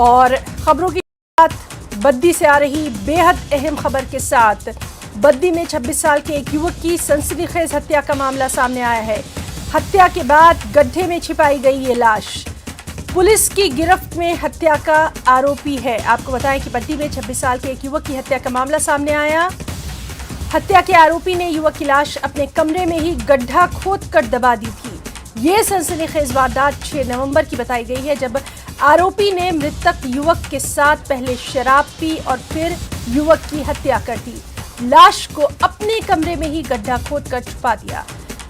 और खबरों की साथ बद्दी से आ रही बेहद अहम खबर के साथ बद्दी में 26 साल के एक युवक की सनसनीखेज हत्या का मामला सामने आया है। हत्या के बाद गड्ढे में छिपाई गई ये लाश पुलिस की गिरफ्त में हत्या का आरोपी है। आपको बताएं कि बद्दी में 26 साल के एक युवक की हत्या का मामला सामने आया। हत्या के आरोपी ने युवक की लाश अपने कमरे में ही गड्ढा खोदकर दबा दी थी। ये सनसनीखेज वारदात 6 नवंबर की बताई गई है, जब आरोपी ने मृतक युवक के साथ पहले शराब पी और फिर युवक की हत्या कर दी। लाश को अपने कमरे में ही गड्ढा खोदकर छुपा दिया।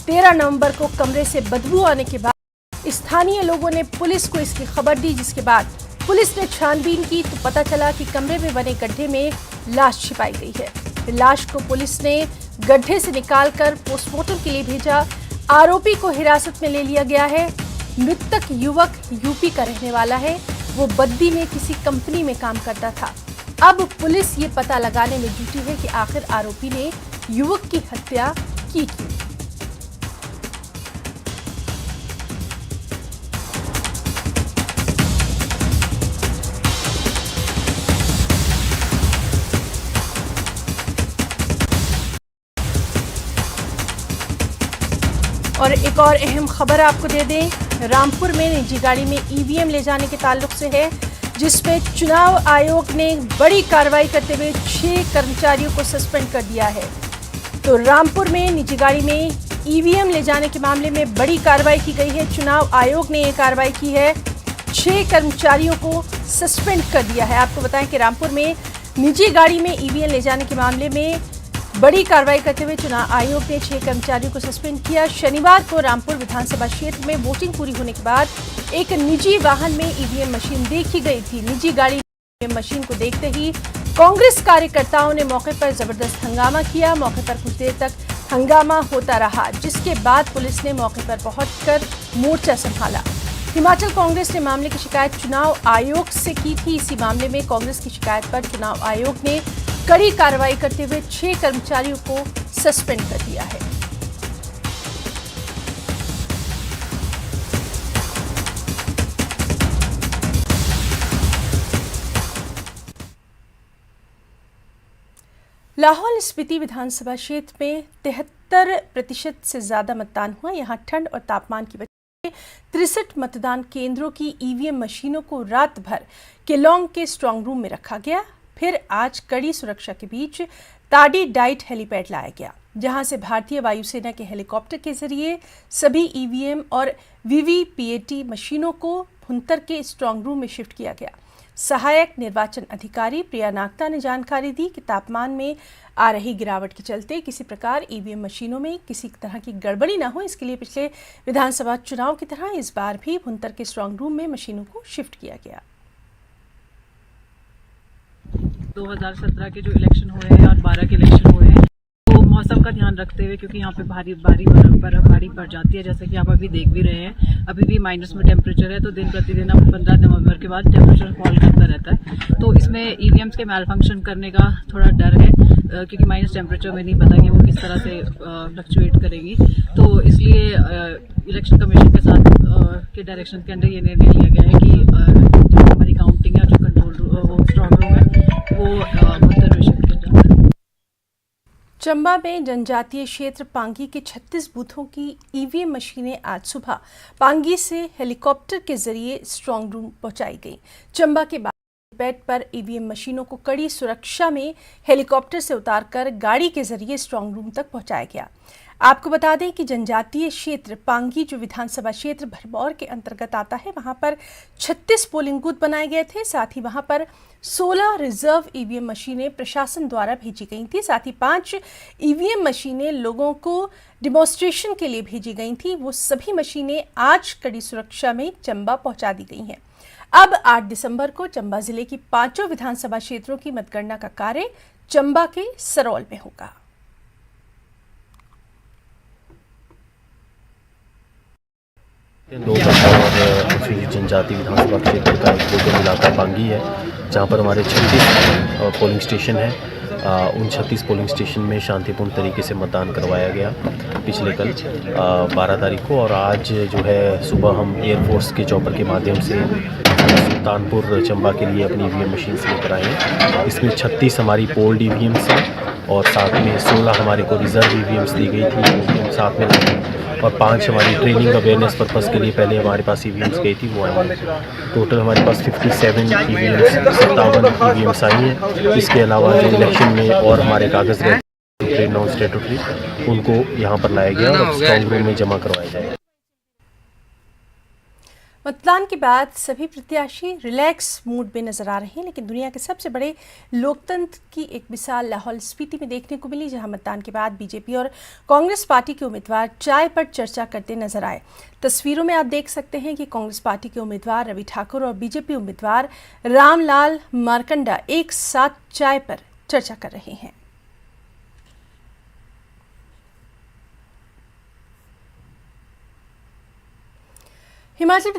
13 नवंबर को कमरे से बदबू आने के बाद स्थानीय लोगों ने पुलिस को इसकी खबर दी, जिसके बाद पुलिस ने छानबीन की तो पता चला कि कमरे में बने गड्ढे में लाश छिपाई गई है। लाश को पुलिस ने गड्ढे से निकालकर पोस्टमार्टम के लिए भेजा। आरोपी को हिरासत में ले लिया गया है। मृतक युवक यूपी का रहने वाला है। वो बद्दी में किसी कंपनी में काम करता था। अब पुलिस ये पता लगाने में जुटी है कि आखिर आरोपी ने युवक की हत्या की क्यों। और एक और अहम खबर आपको दे दें, रामपुर में निजी गाड़ी में ईवीएम ले जाने के ताल्लुक से है, जिसमें चुनाव आयोग ने बड़ी कार्रवाई करते हुए 6 कर्मचारियों को सस्पेंड कर दिया है। तो रामपुर में निजी गाड़ी में ईवीएम ले जाने के मामले में बड़ी कार्रवाई की गई है। चुनाव आयोग ने ये कार्रवाई की है, 6 कर्मचारियों को सस्पेंड कर दिया है। आपको बताएं कि रामपुर में निजी गाड़ी में ईवीएम ले जाने के मामले में बड़ी कार्रवाई करते हुए चुनाव आयोग ने 6 कर्मचारियों को सस्पेंड किया। शनिवार को रामपुर विधानसभा क्षेत्र में वोटिंग पूरी होने के बाद एक निजी वाहन में ईवीएम मशीन देखी गई थी। निजी गाड़ी में मशीन को देखते ही कांग्रेस कार्यकर्ताओं ने मौके पर जबरदस्त हंगामा किया। मौके पर कुछ देर तक हंगामा होता रहा, जिसके बाद पुलिस ने मौके पर पहुंचकर मोर्चा संभाला। हिमाचल कांग्रेस ने मामले की शिकायत चुनाव आयोग से की थी। इसी मामले में कांग्रेस की शिकायत पर चुनाव आयोग ने कड़ी कार्रवाई करते हुए 6 कर्मचारियों को सस्पेंड कर दिया है। लाहौल स्पीति विधानसभा क्षेत्र में 73% से ज्यादा मतदान हुआ। यहां ठंड और तापमान की वजह से 63 मतदान केंद्रों की ईवीएम मशीनों को रात भर केलोंग के स्ट्रांग रूम में रखा गया। फिर आज कड़ी सुरक्षा के बीच ताड़ी डाइट हेलीपैड लाया गया, जहां से भारतीय वायुसेना के हेलीकॉप्टर के जरिए सभी ईवीएम और वीवीपीएटी मशीनों को भुंतर के स्ट्रांग रूम में शिफ्ट किया गया। सहायक निर्वाचन अधिकारी प्रिया नागता ने जानकारी दी कि तापमान में आ रही गिरावट के चलते किसी प्रकार ईवीएम मशीनों में किसी तरह की गड़बड़ी न हो, इसके लिए पिछले विधानसभा चुनाव की तरह इस बार भी भुंतर के स्ट्रांग रूम में मशीनों को शिफ्ट किया गया। 2017 के जो इलेक्शन हुए हैं और 12 के इलेक्शन हुए हैं, तो मौसम का ध्यान रखते हुए, क्योंकि यहाँ पे भारी बर्फबारी पड़ जाती है, जैसे कि आप अभी देख भी रहे हैं, अभी भी माइनस में टेम्परेचर है। तो दिन प्रतिदिन अब 15 नवंबर के बाद टेम्परेचर फॉल करता रहता है। तो इसमें ईवीएम्स के मैल फंक्शन करने का थोड़ा डर है, क्योंकि माइनस टेम्परेचर में नहीं पता कि वो किस तरह से फ्लक्चुएट करेगी। तो इसलिए इलेक्शन कमीशन के साथ के डायरेक्शन के अंडर ये निर्णय लिया गया है कि जो हमारी काउंटिंग है, जो कंट्रोल वो स्ट्रांग रूम है, वो भुंतर में शिफ्ट किया जाता है। चंबा में जनजातीय क्षेत्र पांगी के 36 बूथों की ईवीएम मशीनें आज सुबह पांगी से हेलीकॉप्टर के जरिए स्ट्रांग रूम पहुंचाई गई। चंबा के बेड पर ईवीएम मशीनों को कड़ी सुरक्षा में हेलीकॉप्टर से उतारकर गाड़ी के जरिए स्ट्रांग रूम तक पहुंचाया गया। आपको बता दें कि जनजातीय क्षेत्र पांगी जो विधानसभा क्षेत्र भरमौर के अंतर्गत आता है, वहां पर 36 पोलिंग बूथ बनाए गए थे। साथ ही वहां पर 16 रिजर्व ईवीएम मशीनें प्रशासन द्वारा भेजी गई थी। साथ ही 5 ईवीएम मशीनें लोगों को डिमॉन्स्ट्रेशन के लिए भेजी गई थी। वो सभी मशीनें आज कड़ी सुरक्षा में चंबा पहुंचा दी गई हैं। अब 8 दिसंबर को चंबा जिले की 5 विधानसभा क्षेत्रों की मतगणना का कार्य चंबा के सरौल में होगा। दो और जनजाति विधानसभा क्षेत्र का एक वोटिंग इलाका पांगी है, जहाँ पर हमारे 36 पोलिंग स्टेशन है। उन 36 पोलिंग स्टेशन में शांतिपूर्ण तरीके से मतदान करवाया गया पिछले कल 12 तारीख को। और आज जो है सुबह हम एयरफोर्स के चॉपर के माध्यम से सुल्तानपुर चंबा के लिए अपनी ईवीएम मशीन्स लेकर आए हैं। इसमें 36 हमारी पोल्ड ईवीएम्स हैं और साथ में 16 हमारे को रिज़र्व ईवीएम्स दी गई थी, वो भी हम साथ में लाए हैं। और 5 हमारी ट्रेनिंग अवेयरनेस पर्पज़ के लिए पहले हमारे पास ईवीएम्स गई थी, वो आई हैं। टोटल हमारे पास 57 ईवीएम्स 57 ईवीएम्स आई हैं। इसके अलावा जो इलेक्शन में और हमारे कागज़ रहे नॉन स्टेटूटरी उनको यहाँ पर लाया गया और स्ट्रॉन्ग रूम में जमा करवाया जाएगा। मतदान के बाद सभी प्रत्याशी रिलैक्स मूड में नजर आ रहे हैं, लेकिन दुनिया के सबसे बड़े लोकतंत्र की एक मिसाल लाहौल स्पीति में देखने को मिली, जहां मतदान के बाद बीजेपी और कांग्रेस पार्टी के उम्मीदवार चाय पर चर्चा करते नजर आए। तस्वीरों में आप देख सकते हैं कि कांग्रेस पार्टी के उम्मीदवार रवि ठाकुर और बीजेपी उम्मीदवार रामलाल मारकंडा एक साथ चाय पर चर्चा कर रहे हैं। हिमाचल